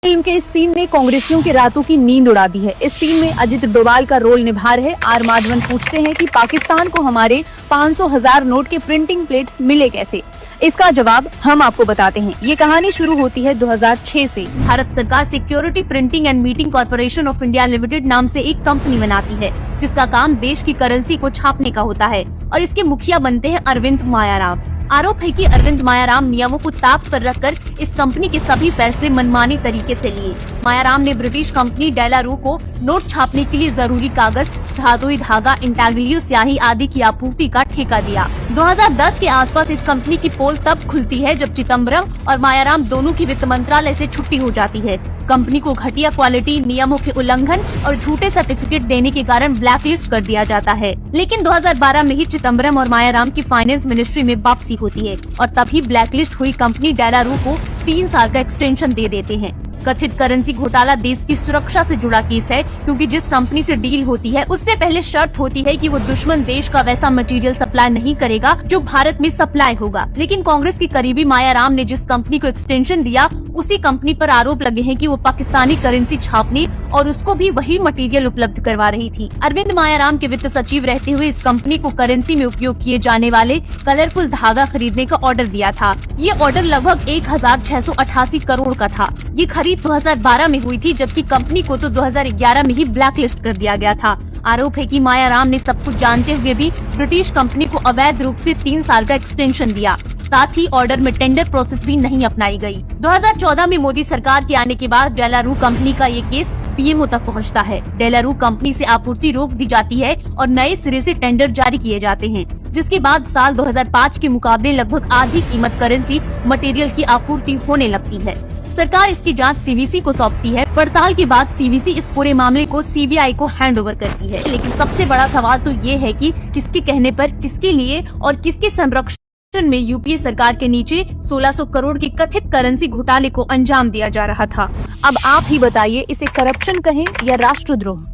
Film के इस scene ने कांग्रेसियों की रातों की नींद उड़ा दी है। इस सीन में अजित डोभाल का रोल निभा रहे आर माधवन पूछते हैं कि पाकिस्तान को हमारे 500,000 नोट के प्रिंटिंग प्लेट्स मिले कैसे। इसका जवाब हम आपको बताते हैं। ये कहानी शुरू होती है 2006 से। भारत सरकार security printing and meeting corporation of India limited नाम से एक कंपनी बनाती है, जिसका काम देश की करेंसी को छापने का होता है और इसके मुखिया बनते हैं अरविंद मायाराम। आरोप है कि अरविंद मायाराम नियमों को ताक पर रखकर इस कंपनी के सभी फैसले मनमाने तरीके से लिए। मायाराम ने ब्रिटिश कंपनी डेलारू को नोट छापने के लिए जरूरी कागज, धातुई धागा, इंटाग्लियो स्याही आदि की आपूर्ति का ठेका दिया। 2010 के आसपास इस कंपनी की पोल तब खुलती है जब चिदम्बरम और मायाराम दोनों की वित्त मंत्रालय से छुट्टी हो जाती है। कंपनी को घटिया क्वालिटी, नियमों के उल्लंघन और झूठे सर्टिफिकेट देने के कारण ब्लैकलिस्ट कर दिया जाता है। लेकिन 2012 में ही चिदम्बरम और मायाराम की फाइनेंस मिनिस्ट्री में वापसी होती है और तभी ब्लैकलिस्ट हुई कंपनी डेलारू को 3 साल का एक्सटेंशन दे देते हैं। कथित करेंसी घोटाला देश की सुरक्षा से जुड़ा केस है, क्योंकि जिस कंपनी से डील होती है उससे पहले शर्त होती है कि वो दुश्मन देश का वैसा मटेरियल सप्लाई नहीं करेगा जो भारत में सप्लाई होगा। लेकिन कांग्रेस की करीबी मायाराम ने जिस कंपनी को एक्सटेंशन दिया, उसी कंपनी पर आरोप लगे हैं कि वो पाकिस्तानी करेंसी छापने और उसको भी वही मटेरियल उपलब्ध करवा रही थी। अरविंद मायाराम के वित्त सचिव रहते हुए इस कंपनी को करेंसी में उपयोग किए जाने वाले कलरफुल धागा खरीदने का ऑर्डर दिया था। ये ऑर्डर लगभग 1688 करोड़ का था। ये खरीद 2012 में हुई थी, जबकि कंपनी को तो 2011 में ही ब्लैकलिस्ट कर दिया गया था। आरोप है कि मायाराम ने सब कुछ जानते हुए भी ब्रिटिश कंपनी को अवैध रूप से 3 साल का एक्सटेंशन दिया। साथ ही ऑर्डर में टेंडर प्रोसेस भी नहीं अपनाई गई। 2014 में मोदी सरकार के आने के बाद डेलारू कंपनी का ये केस पीएमओ तक पहुंचता है। डेलारू कंपनी से आपूर्ति रोक दी जाती है और नए सिरे से टेंडर जारी किए जाते हैं, जिसके बाद साल 2005 के मुकाबले लगभग आधी कीमत करेंसी मटेरियल की आपूर्ति होने लगती है। सरकार इसकी जांच सीवीसी को सौंपती है। पड़ताल के बाद सीवीसी इस पूरे मामले को सीबीआई को हैंडओवर करती है। लेकिन सबसे बड़ा सवाल तो ये है कि किसके कहने पर, किसके लिए और किसके संरक्षण में यूपीए सरकार के नीचे 1600 करोड़ की कथित करेंसी घोटाले को अंजाम दिया जा रहा था। अब आप ही बताइए, इसे करप्शन कहें या राष्ट्रद्रोह।